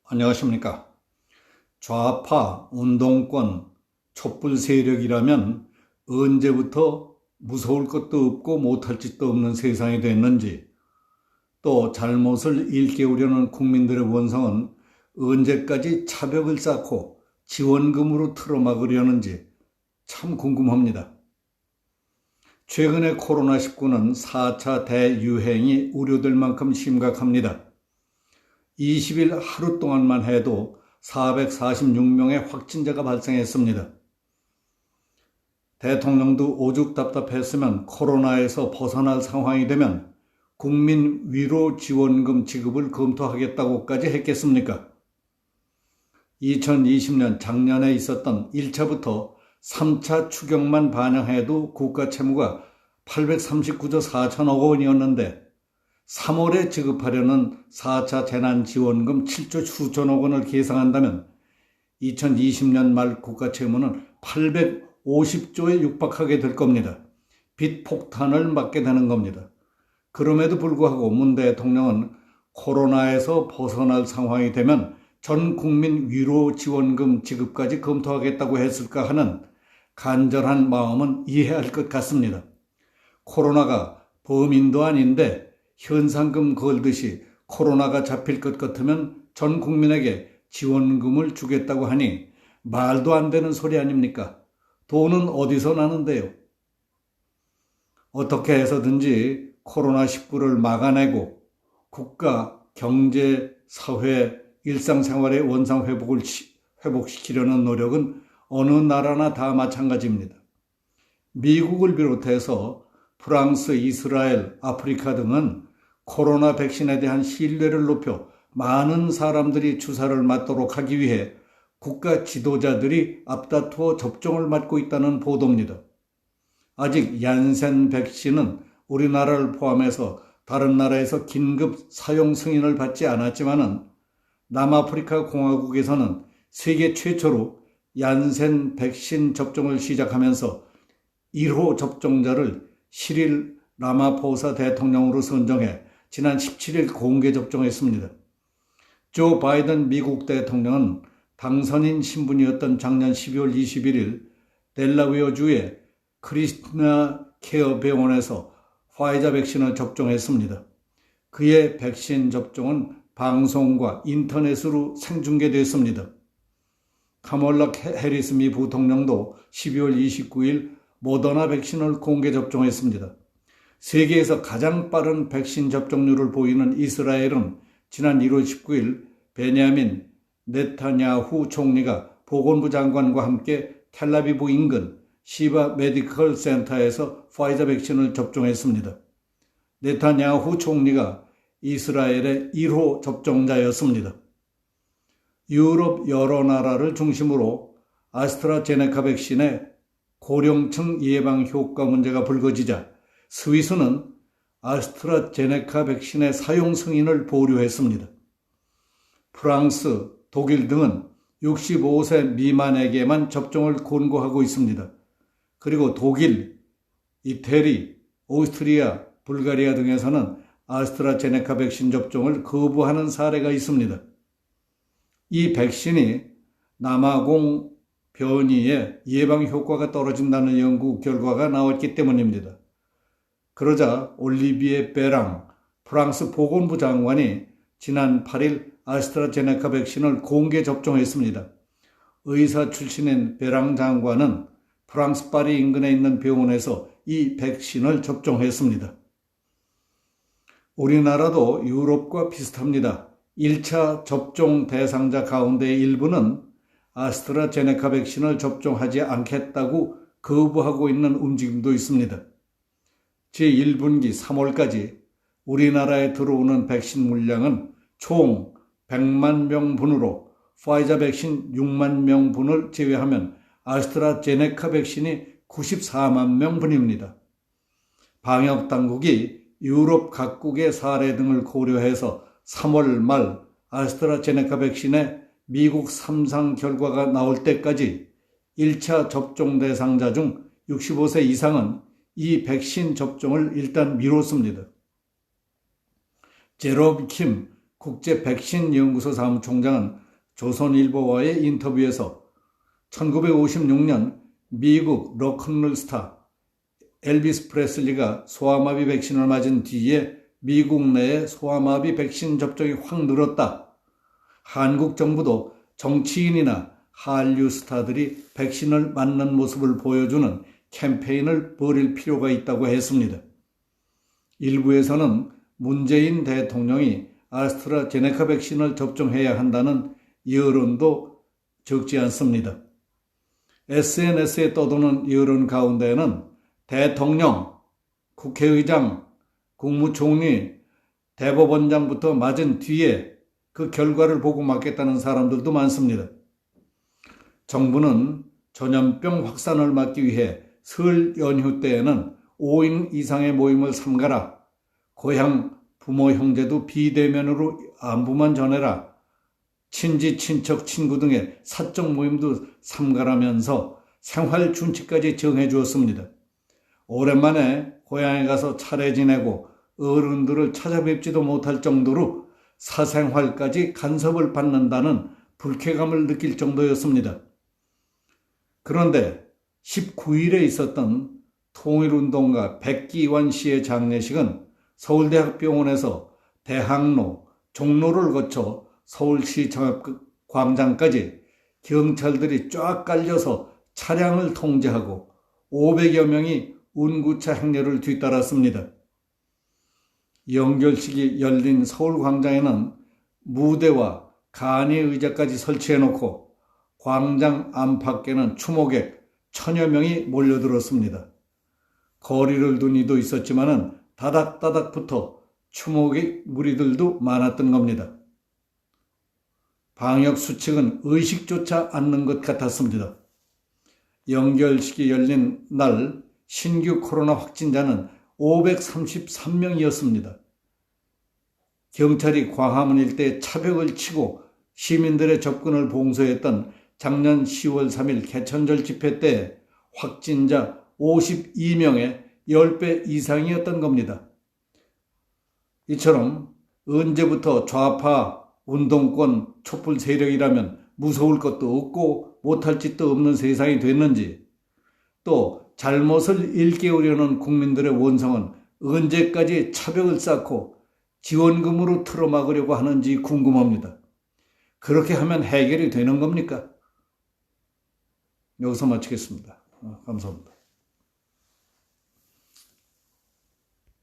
안녕하십니까. 좌파, 운동권, 촛불 세력이라면 언제부터 무서울 것도 없고 못할 짓도 없는 세상이 됐는지, 또 잘못을 일깨우려는 국민들의 원성은 언제까지 차벽을 쌓고 지원금으로 틀어막으려는지 참 궁금합니다. 최근의 코로나19는 4차 대유행이 우려될 만큼 심각합니다. 20일 하루 동안만 해도 446명의 확진자가 발생했습니다. 대통령도 오죽 답답했으면 코로나에서 벗어날 상황이 되면 국민 위로 지원금 지급을 검토하겠다고까지 했겠습니까? 2020년 작년에 있었던 1차부터 3차 추경만 반영해도 국가 채무가 839조 4천억 원이었는데 3월에 지급하려는 4차 재난지원금 7조 수천억 원을 계상한다면 2020년 말 국가 채무는 850조에 육박하게 될 겁니다. 빚 폭탄을 맞게 되는 겁니다. 그럼에도 불구하고 문 대통령은 코로나에서 벗어날 상황이 되면 전 국민 위로 지원금 지급까지 검토하겠다고 했을까 하는 간절한 마음은 이해할 것 같습니다. 코로나가 범인도 아닌데 현상금 걸듯이 코로나가 잡힐 것 같으면 전 국민에게 지원금을 주겠다고 하니 말도 안 되는 소리 아닙니까? 돈은 어디서 나는데요? 어떻게 해서든지 코로나19를 막아내고 국가, 경제, 사회, 일상생활의 원상 회복시키려는 노력은 어느 나라나 다 마찬가지입니다. 미국을 비롯해서 프랑스, 이스라엘, 아프리카 등은 코로나 백신에 대한 신뢰를 높여 많은 사람들이 주사를 맞도록 하기 위해 국가 지도자들이 앞다투어 접종을 맞고 있다는 보도입니다. 아직 얀센 백신은 우리나라를 포함해서 다른 나라에서 긴급 사용 승인을 받지 않았지만은 남아프리카 공화국에서는 세계 최초로 얀센 백신 접종을 시작하면서 1호 접종자를 시릴 라마포사 대통령으로 선정해 지난 17일 공개 접종했습니다. 조 바이든 미국 대통령은 당선인 신분이었던 작년 12월 21일 델라웨어주의 크리스티나 케어 병원에서 화이자 백신을 접종했습니다. 그의 백신 접종은 방송과 인터넷으로 생중계됐습니다. 카멀라 해리스 미 부통령도 12월 29일 모더나 백신을 공개 접종했습니다. 세계에서 가장 빠른 백신 접종률을 보이는 이스라엘은 지난 1월 19일 베냐민 네타냐후 총리가 보건부 장관과 함께 텔라비브 인근 시바 메디컬 센터에서 파이자 백신을 접종했습니다. 네타냐후 총리가 이스라엘의 1호 접종자였습니다. 유럽 여러 나라를 중심으로 아스트라제네카 백신의 고령층 예방 효과 문제가 불거지자 스위스는 아스트라제네카 백신의 사용 승인을 보류했습니다. 프랑스, 독일 등은 65세 미만에게만 접종을 권고하고 있습니다. 그리고 독일, 이태리, 오스트리아, 불가리아 등에서는 아스트라제네카 백신 접종을 거부하는 사례가 있습니다. 이 백신이 남아공 변이의 예방 효과가 떨어진다는 연구 결과가 나왔기 때문입니다. 그러자 올리비에 베랑 프랑스 보건부 장관이 지난 8일 아스트라제네카 백신을 공개 접종했습니다. 의사 출신인 베랑 장관은 프랑스 파리 인근에 있는 병원에서 이 백신을 접종했습니다. 우리나라도 유럽과 비슷합니다. 1차 접종 대상자 가운데 일부는 아스트라제네카 백신을 접종하지 않겠다고 거부하고 있는 움직임도 있습니다. 제1분기 3월까지 우리나라에 들어오는 백신 물량은 총 100만 명분으로 파이자 백신 6만 명분을 제외하면 아스트라제네카 백신이 94만 명분입니다. 방역당국이 유럽 각국의 사례 등을 고려해서 3월 말 아스트라제네카 백신의 미국 3상 결과가 나올 때까지 1차 접종 대상자 중 65세 이상은 이 백신 접종을 일단 미뤘습니다. 제롬 킴 국제백신연구소 사무총장은 조선일보와의 인터뷰에서 1956년 미국 로큰롤 스타 엘비스 프레슬리가 소아마비 백신을 맞은 뒤에 미국 내에 소아마비 백신 접종이 확 늘었다. 한국 정부도 정치인이나 한류 스타들이 백신을 맞는 모습을 보여주는 캠페인을 벌일 필요가 있다고 했습니다. 일부에서는 문재인 대통령이 아스트라제네카 백신을 접종해야 한다는 여론도 적지 않습니다. SNS에 떠도는 여론 가운데에는 대통령, 국회의장, 국무총리, 대법원장부터 맞은 뒤에 그 결과를 보고 맞겠다는 사람들도 많습니다. 정부는 전염병 확산을 막기 위해 설 연휴 때에는 5인 이상의 모임을 삼가라. 고향 부모 형제도 비대면으로 안부만 전해라. 친지 친척 친구 등의 사적 모임도 삼가라면서 생활 준치까지 정해 주었습니다. 오랜만에 고향에 가서 차례 지내고 어른들을 찾아뵙지도 못할 정도로 사생활까지 간섭을 받는다는 불쾌감을 느낄 정도였습니다. 그런데 19일에 있었던 통일운동가 백기환 씨의 장례식은 서울대학병원에서 대학로, 종로를 거쳐 서울시 광장까지 경찰들이 쫙 깔려서 차량을 통제하고 500여 명이 운구차 행렬을 뒤따랐습니다. 연결식이 열린 서울광장에는 무대와 간이 의자까지 설치해놓고 광장 안팎에는 추모객 1000여 명이 몰려들었습니다. 거리를 둔 이도 있었지만은 다닥다닥 붙어 추모객 무리들도 많았던 겁니다. 방역 수칙은 의식조차 않는 것 같았습니다. 연결식이 열린 날 신규 코로나 확진자는 533명이었습니다. 경찰이 광화문 일대에 차벽을 치고 시민들의 접근을 봉쇄했던 작년 10월 3일 개천절 집회 때 확진자 52명의 10배 이상이었던 겁니다. 이처럼 언제부터 좌파, 운동권, 촛불 세력이라면 무서울 것도 없고 못할 짓도 없는 세상이 됐는지, 또 잘못을 일깨우려는 국민들의 원성은 언제까지 차벽을 쌓고 지원금으로 틀어막으려고 하는지 궁금합니다. 그렇게 하면 해결이 되는 겁니까? 여기서 마치겠습니다. 감사합니다.